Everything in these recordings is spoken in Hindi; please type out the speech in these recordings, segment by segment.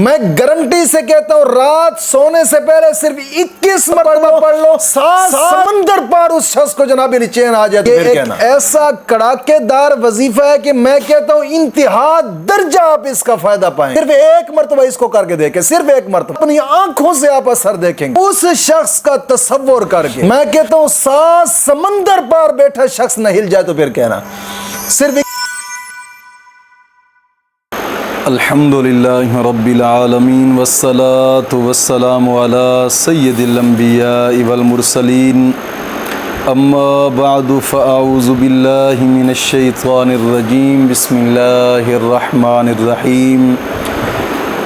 मैं गारंटी से कहता हूं रात सोने से पहले सिर्फ 21 मरतबा पढ़ लो, सात समंदर पार उस शख्स को जनाब अली चैन आ जाए। ये एक ऐसा कड़ाकेदार वजीफा है कि मैं कहता हूं इंतहा दर्जा आप इसका फायदा पाएं। सिर्फ एक मरतबा इसको करके देखें, सिर्फ एक मरतबा अपनी आंखों से आप असर देखेंगे उस शख्स का तसव्वुर करके। मैं कहता हूं सात समंदर पार बैठा शख्स न हिल जाए तो फिर कहना सिर्फ। अल्हम्दुलिल्लाहि रब्बिल आलमीन वस्सलातु वस्सलामु अला सय्यिदिल अंबिया वल मुरसलीन अम्मा बअदु फ़अऊज़ु बिल्लाहि मिनश शैतानिर रजीम बिस्मिल्लाहिर रहमानिर रहीम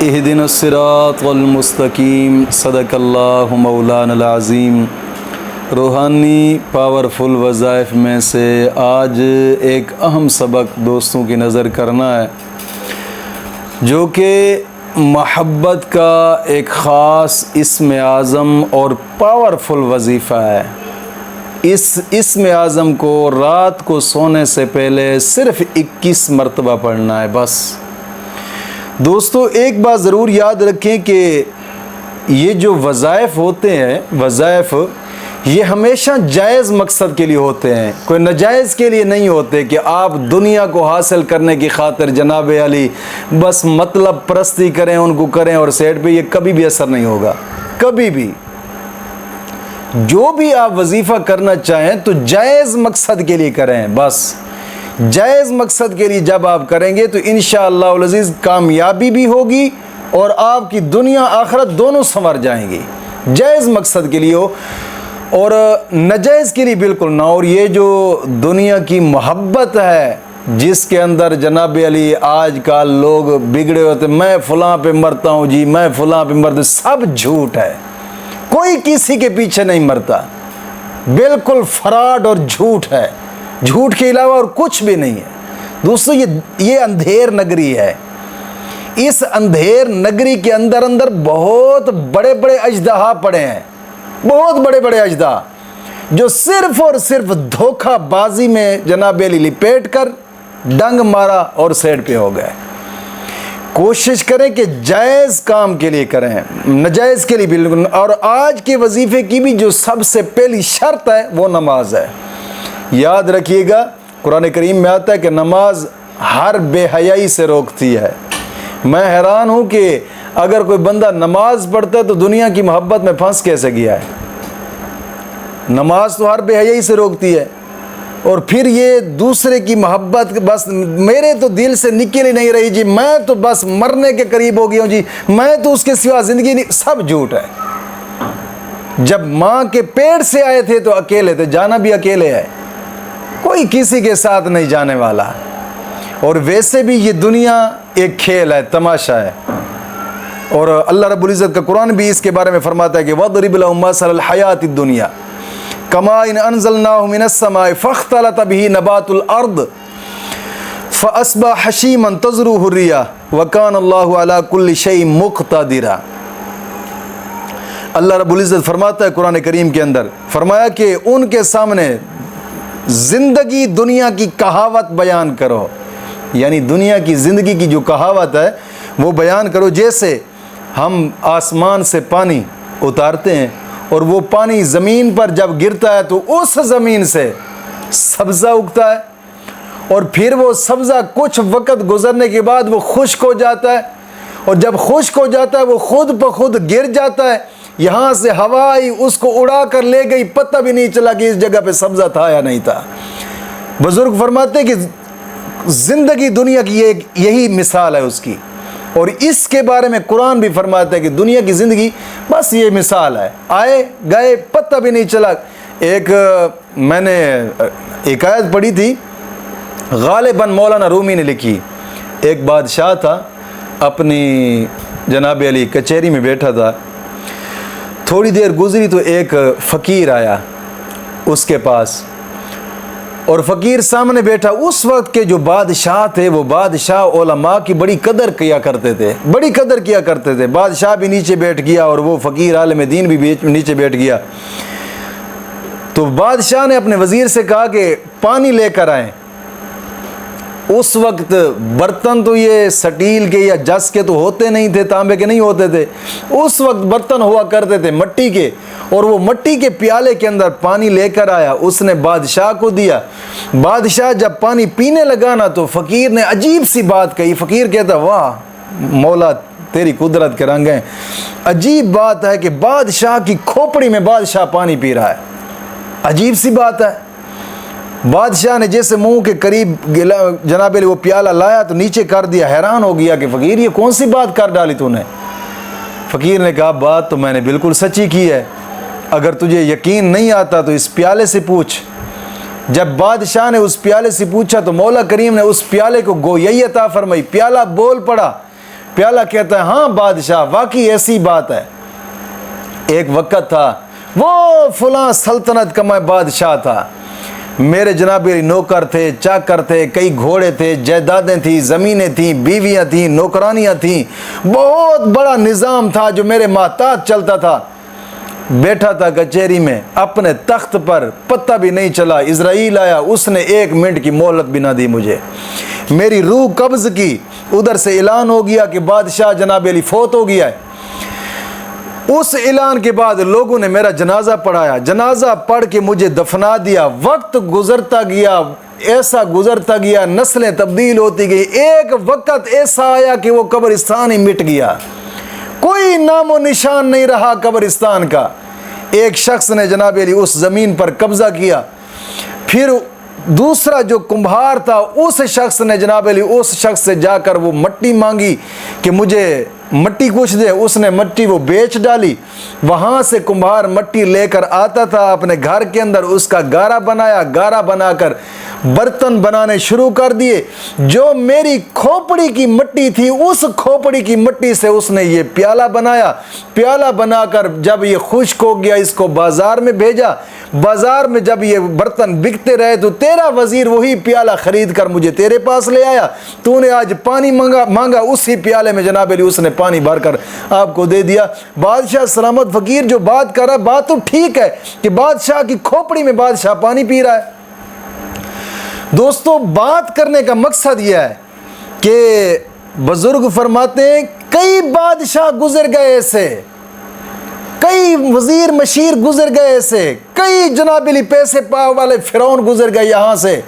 इहदिनस सिरातल मुस्तकीम सदक़ल्लाहु मौलानल अज़ीम। रूहानी पावरफुल वज़ाइफ में से आज एक अहम सबक दोस्तों की नज़र करना है जो कि मोहब्बत का एक ख़ास इस्म आज़म और पावरफुल वजीफ़ा है। इस इस्म आज़म को रात को सोने से पहले सिर्फ़ 21 मरतबा पढ़ना है बस। दोस्तों एक बात ज़रूर याद रखें कि ये जो वज़ाइफ होते हैं, वज़ाइफ ये हमेशा जायज़ मकसद के लिए होते हैं, कोई नाजायज़ के लिए नहीं होते कि आप दुनिया को हासिल करने की खातिर जनाब अली बस मतलब परस्ती करें, उनको करें और सेट पे ये कभी भी असर नहीं होगा। कभी भी जो भी आप वजीफ़ा करना चाहें तो जायज़ मकसद के लिए करें बस। जायज़ मकसद के लिए जब आप करेंगे तो इंशाअल्लाह अज़ीज़ कामयाबी भी होगी और आपकी दुनिया आखिरत दोनों संवर जाएंगी। जायज़ मकसद के लिए हो और नाजायज़ के लिए बिल्कुल ना। और ये जो दुनिया की मोहब्बत है जिसके अंदर जनाब अली आजकल लोग बिगड़े होते, मैं फ़लाँ पे मरता हूँ जी, मैं फ़लाँ पे मरता, सब झूठ है। कोई किसी के पीछे नहीं मरता, बिल्कुल फ्रॉड और झूठ है। झूठ के अलावा और कुछ भी नहीं है। दोस्तों ये अंधेर नगरी है। इस अंधेर नगरी के अंदर अंदर बहुत बड़े बड़े अजदहा पड़े हैं, बहुत बड़े बड़े अजदा जो सिर्फ और सिर्फ धोखाबाजी में जनाब अली लिपेट कर डंग मारा और सेट पे हो गए। कोशिश करें कि जायज़ काम के लिए करें, नाजायज़ के लिए बिल्कुल। और आज के वजीफ़े की भी जो सबसे पहली शर्त है वो नमाज है। याद रखिएगा कुरान करीम में आता है कि नमाज हर बेहयाई से रोकती है। मैं हैरान हूँ कि अगर कोई बंदा नमाज पढ़ता है तो दुनिया की मोहब्बत में फंस कैसे गया है। नमाज तो हर बेहयाई से रोकती है और फिर ये दूसरे की मोहब्बत बस मेरे तो दिल से निकल ही नहीं रही जी, मैं तो बस मरने के करीब हो गया हूँ जी, मैं तो उसके सिवा ज़िंदगी नहीं। सब झूठ है। जब माँ के पेट से आए थे तो अकेले थे, जाना भी अकेले है, कोई किसी के साथ नहीं जाने वाला। और वैसे भी ये दुनिया एक खेल है, तमाशा है। और अल्लाह रब्बुल इज़्ज़त का कुरान भी इसके बारे में फरमाता है कि वदरिब लहुम मसलल हयातिद दुनिया कमा इन अनज़लनाहु मिनस समाई फ़ख्तलत बिही नबातुल अर्द फ़अस्बह हशीमन तज़रुहु रियाह व कान अल्लाहु अला कुल्लि शैइन मुक़तदिरा। अल्लाह रब्बुल इज़्ज़त फरमाता है कुरान करीम के अंदर, फरमाया कि उनके सामने ज़िंदगी दुनिया की कहावत बयान करो, यानी दुनिया की ज़िंदगी की जो कहावत है वो बयान करो। जैसे हम आसमान से पानी उतारते हैं और वो पानी ज़मीन पर जब गिरता है तो उस ज़मीन से सब्ज़ा उगता है और फिर वो सब्ज़ा कुछ वक़्त गुज़रने के बाद वो खुश्क हो जाता है और जब खुश्क हो जाता है वो खुद ब खुद गिर जाता है। यहाँ से हवा आई उसको उड़ा कर ले गई, पता भी नहीं चला कि इस जगह पे सब्ज़ा था या नहीं था। बुज़ुर्ग फरमाते कि ज़िंदगी दुनिया की यही मिसाल है उसकी। और इसके बारे में कुरान भी फरमाता है कि दुनिया की ज़िंदगी बस ये मिसाल है, आए गए पता भी नहीं चला। मैंने एक आयत पढ़ी थी, गालिबन मौलाना रूमी ने लिखी। एक बादशाह था, अपनी जनाब अली कचहरी में बैठा था। थोड़ी देर गुजरी तो एक फ़कीर आया उसके पास और फ़कीर सामने बैठा। उस वक्त के जो बादशाह थे वो बादशाह उलमा की बड़ी कदर किया करते थे, बड़ी कदर किया करते थे। बादशाह भी नीचे बैठ गया और वो फ़कीर आलिम दीन भी नीचे बैठ गया। तो बादशाह ने अपने वज़ीर से कहा कि पानी लेकर आए। उस वक्त बर्तन तो ये स्टील के या जस के तो होते नहीं थे, तांबे के नहीं होते थे। उस वक्त बर्तन हुआ करते थे मिट्टी के, और वो मिट्टी के प्याले के अंदर पानी लेकर आया, उसने बादशाह को दिया। बादशाह जब पानी पीने लगा ना तो फ़कीर ने अजीब सी बात कही। फ़कीर कहता, वाह मौला तेरी कुदरत के रंग हैं। अजीब बात है कि बादशाह की खोपड़ी में बादशाह पानी पी रहा है। अजीब सी बात है। बादशाह ने जैसे मुंह के करीब जनाब वो प्याला लाया तो नीचे कर दिया। हैरान हो गया कि फ़कीर ये कौन सी बात कर डाली तूने। फ़कीर ने कहा, बात तो मैंने बिल्कुल सच्ची की है, अगर तुझे यकीन नहीं आता तो इस प्याले से पूछ। जब बादशाह ने उस प्याले से पूछा तो मौला करीम ने उस प्याले को गोयई अता फरमाई। प्याला बोल पड़ा। प्याला कहता है, हाँ बादशाह वाकई ऐसी बात है। एक वक्त था, वो फलां सल्तनत का मैं बादशाह था, मेरे जनाब नौकर थे, चाकर थे, कई घोड़े थे, जायदादें थी, ज़मीनें थी, बीवियां थी, नौकरानियां थी, बहुत बड़ा निज़ाम था जो मेरे मातात चलता था। बैठा था कचहरी में अपने तख्त पर, पता भी नहीं चला। इज़राइल आया, उसने 1 मिनट की मोहलत भी ना दी मुझे। मेरी रूह कब्ज़ की, उधर से ऐलान हो गया कि बादशाह जनाब अली फौत हो गया है। उस ऐलान के बाद लोगों ने मेरा जनाजा पढ़ाया, जनाजा पढ़ के मुझे दफना दिया। वक्त गुजरता गया, ऐसा गुजरता गया, नस्लें तब्दील होती गई। एक वक्त ऐसा आया कि वो कब्रिस्तान ही मिट गया, कोई नामो निशान नहीं रहा कब्रिस्तान का। एक शख्स ने जनाब अली उस ज़मीन पर कब्ज़ा किया। फिर दूसरा जो कुम्हार था, उस शख्स ने जनाब अली उस शख्स से जाकर वो मिट्टी मांगी कि मुझे मिट्टी कुछ दे। उसने मिट्टी वो बेच डाली। वहाँ से कुम्हार मिट्टी लेकर आता था अपने घर के अंदर, उसका गारा बनाया। गारा बनाकर बर्तन बनाने शुरू कर दिए। जो मेरी खोपड़ी की मिट्टी थी, उस खोपड़ी की मिट्टी से उसने ये प्याला बनाया। प्याला बनाकर जब ये खुश्क हो गया, इसको बाज़ार में भेजा। बाज़ार में जब ये बर्तन बिकते रहे तो तेरा वज़ीर वही प्याला ख़रीद कर मुझे तेरे पास ले आया। तूने आज पानी मांगा, उसी प्याले में जनाब अली उसने पानी भरकर आपको दे दिया। बादशाह सलामत। फ़कीर जो बात कर रहा है, बात तो ठीक है कि बादशाह की खोपड़ी में बादशाह पानी पी रहा है। दोस्तों, बात करने का मकसद यह है कि बुजुर्ग फरमाते हैं, कई बादशाह गुजर गए ऐसे, कई वजीर मशीर गुजर गए ऐसे, कई जनाबिली पैसे पाव वाले फिरौन गुजर गए यहाँ से,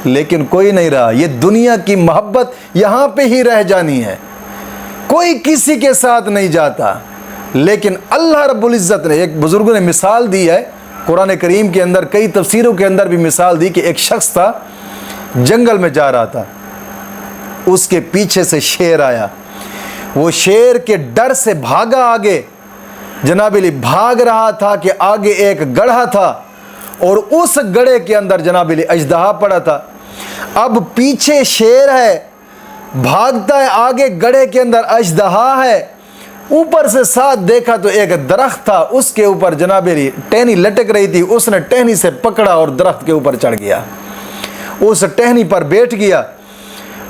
लेकिन कोई नहीं रहा। ये दुनिया की मोहब्बत यहाँ पे ही रह जानी है, कोई किसी के साथ नहीं जाता। लेकिन अल्लाह रब्बुल इज़्ज़त ने, एक बुजुर्ग ने मिसाल दी है कुरान करीम के अंदर, कई तफसीरों के अंदर भी मिसाल दी कि एक शख्स था, जंगल में जा रहा था, उसके पीछे से शेर आया। वो शेर के डर से भागा आगे, जनाबिली भाग रहा था कि आगे एक गड्ढा था और उस गड्ढे के अंदर जनाबिली अजदहा पड़ा था। अब पीछे शेर है, भागता है, आगे गड्ढे के अंदर अजदहा है। ऊपर से साथ देखा तो एक दरख्त था, उसके ऊपर जनाबिली टहनी लटक रही थी। उसने टहनी से पकड़ा और दरख्त के ऊपर चढ़ गया, उस टहनी पर बैठ गया।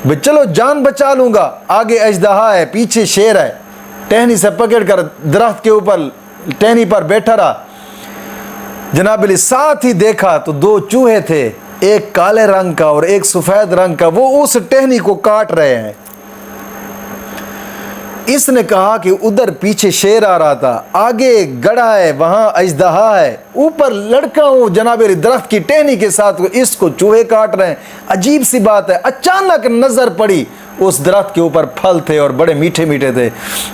भाई चलो जान बचा लूंगा, आगे अजदहा है, पीछे शेर है। टहनी से पकड़कर दरख्त के ऊपर टहनी पर बैठा रहा। जनाबिली साथ ही देखा तो 2 चूहे थे, एक काले रंग का और एक सफेद रंग का, वो उस टहनी को काट रहे हैं। इसने कहा कि उधर पीछे शेर आ रहा था, आगे गड्ढा है, वहां अजदहा है, ऊपर लड़का हूं जनाबे दरख्त की टहनी के साथ, इसको चूहे काट रहे हैं। अजीब सी बात है। अचानक नजर पड़ी, उस दरख्त के ऊपर फल थे और बड़े मीठे मीठे थे।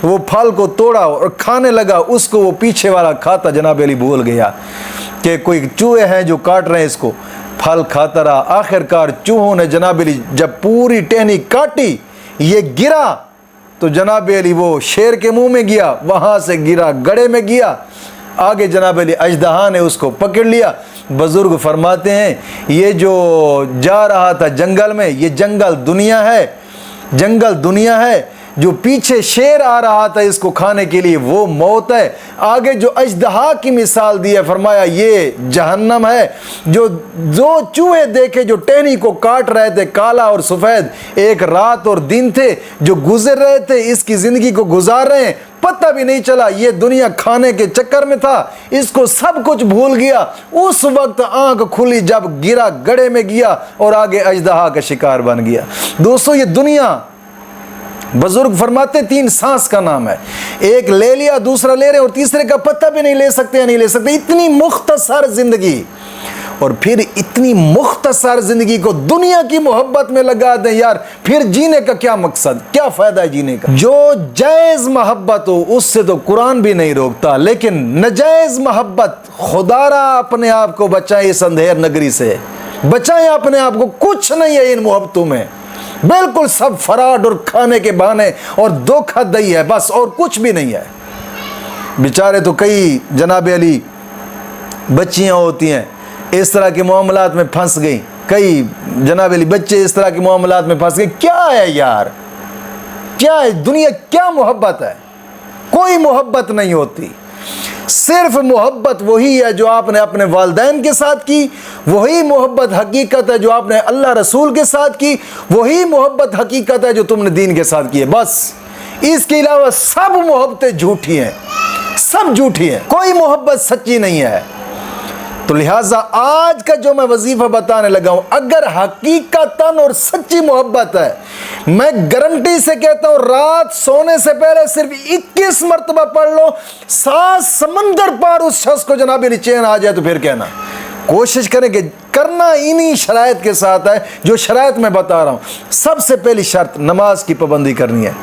वो फल को तोड़ा और खाने लगा। उसको वो पीछे वाला खाता जनाब अली भूल गया कि कोई चूहे हैं जो काट रहे हैं इसको। फल खाता रहा। आखिरकार चूहों ने जनाब अली जब पूरी टहनी काटी, ये गिरा तो जनाब अली वो शेर के मुंह में गया, वहां से गिरा गड्ढे में गया। आगे जनाब अली अजदहा ने उसको पकड़ लिया। बुजुर्ग फरमाते हैं, ये जो जा रहा था जंगल में, ये जंगल दुनिया है, जंगल दुनिया है। जो पीछे शेर आ रहा था इसको खाने के लिए, वो मौत है। आगे जो अजदहा की मिसाल दी है, फरमाया ये जहन्नम है। जो चूहे देखे जो टहनी को काट रहे थे, काला और सफ़ेद, एक रात और दिन थे जो गुजर रहे थे, इसकी ज़िंदगी को गुजार रहे हैं, पता भी नहीं चला, ये दुनिया खाने के चक्कर में था, इसको सब कुछ भूल गया। उस वक्त आंख खुली जब गिरा, गड्ढे में गया और आगे अजदहा का शिकार बन गया। दोस्तों, ये दुनिया, बुजुर्ग फरमाते 3 सांस का नाम है, एक ले लिया, दूसरा ले रहे और तीसरे का पता भी नहीं ले सकते या नहीं ले सकते। इतनी मुख्तसर जिंदगी, और फिर इतनी मुख्तसर जिंदगी को दुनिया की मोहब्बत में लगा दें यार, फिर जीने का क्या मकसद, क्या फायदा है जीने का। जो जायज मोहब्बत हो उससे तो कुरान भी नहीं रोकता, लेकिन नजायज मोहब्बत, खुदारा अपने आप को बचाएं इस अंधेर नगरी से, बचाएं अपने आप को। कुछ नहीं है इन मोहब्बतों में, बिल्कुल सब फराड और खाने के बहाने और धोखाधड़ी है बस, और कुछ भी नहीं है। बेचारे तो कई जनाब अली बच्चियां होती हैं इस तरह के मामलात में फंस गई, कई जनाब अली बच्चे इस तरह के मामलात में फंस गए। क्या है यार, क्या है दुनिया, क्या मोहब्बत है? कोई मोहब्बत नहीं होती। सिर्फ मोहब्बत वही है जो आपने अपने वालिदैन के साथ की, वही मोहब्बत हकीकत है जो आपने अल्लाह रसूल के साथ की, वही मोहब्बत हकीकत है जो तुमने दीन के साथ की है। बस इसके अलावा सब मोहब्बतें झूठी हैं, सब झूठी हैं, कोई मोहब्बत सच्ची नहीं है। तो लिहाजा आज का जो मैं वजीफा बताने लगा हूं, अगर हकीकतन और सच्ची मोहब्बत है, मैं गारंटी से कहता हूं रात सोने से पहले सिर्फ 21 मरतबा पढ़ लो, 7 समंदर पार उस शख्स को जनाब अली चैन आ जाए तो फिर कहना। कोशिश करेंगे, करना इन्हीं शराइत के साथ है जो शराइत मैं बता रहा हूं। सबसे पहली शर्त, नमाज की पाबंदी करनी है,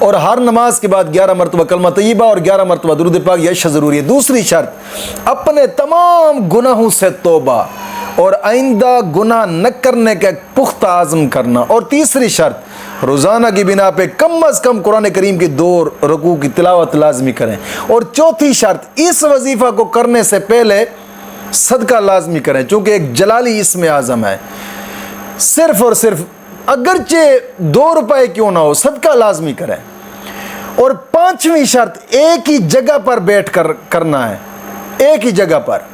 और हर नमाज के बाद 11 मरतबा कलमा तय्यबा और 11 मरतबा दुरूद पाक यह ज़रूरी है। दूसरी शर्त, अपने तमाम गुनाहों से तौबा और आइंदा गुनाह न करने का पुख्ता आज़म करना। और तीसरी शर्त, रोज़ाना की बिना पे कम अज़ कम कुरान करीम की 2 रुकू की तिलावत लाजमी करें। और चौथी शर्त, इस वजीफ़ा को करने से पहले सदका लाजमी करें, चूँकि एक जलाली इसमें आज़म है। सिर्फ और सिर्फ अगरचे 2 रुपए क्यों ना हो, सदका लाजमी करें। और 5वीं शर्त, एक ही जगह पर बैठ कर करना है, एक ही जगह पर।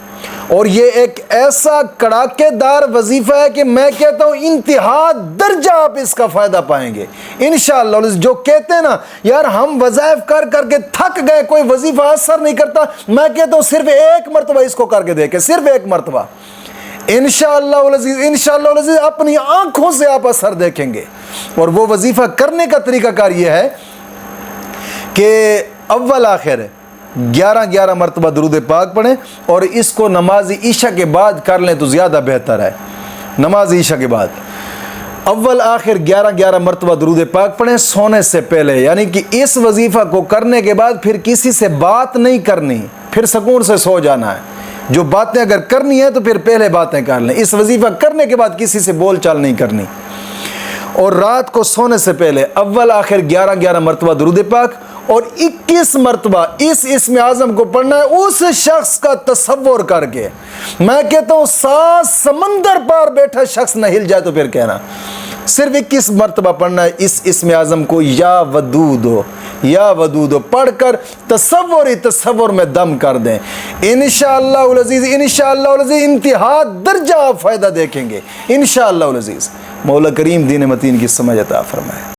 और ये एक ऐसा कड़ाकेदार वजीफा है कि मैं कहता हूं इंतहा दर्जा आप इसका फायदा पाएंगे इंशाअल्लाह। जो कहते हैं ना यार हम वज़ाइफ कर करके थक गए, कोई वजीफा असर नहीं करता, मैं कहता हूं सिर्फ 1 मरतबा इसको करके देखें, सिर्फ 1 मरतबा, इंशाअल्लाह अपनी आंखों से आप असर देखेंगे। और वो वजीफा करने का तरीकाकार ये है कि अव्वल आखिर 11 मरतबा दुरूद पाक पढ़ें, और इसको नमाज ईशा के बाद कर लें तो ज़्यादा बेहतर है। नमाज ईशा के बाद अव्वल आखिर 11 मरतबा दुरूद पाक पढ़ें सोने से पहले, यानी कि इस वजीफ़ा को करने के बाद फिर किसी से बात नहीं करनी, फिर सुकून से सो जाना है। जो बातें अगर करनी है तो फिर पहले बातें कर लें, इस वजीफ़ा करने के बाद किसी से बोल चाल नहीं करनी। और रात को सोने से पहले अव्वल आखिर 11 मरतबा दुरूद पाक और 21 मरतबा इस इस्म आज़म को पढ़ना है उस शख्स का तसव्वुर करके। मैं कहता हूँ 7 समंदर पार बैठा शख्स न हिल जाए तो फिर कहना। सिर्फ 21 मरतबा पढ़ना है इस इस्म आज़म को, या वदूदो पढ़कर तसव्वुर में दम कर दें। इंशाअल्लाह अज़ीज़ इंतहा दर्जा आप फ़ायदा देखेंगे इंशाअल्लाह अज़ीज़। मौला करीम दीन मतीन की समझ अता फरमाए।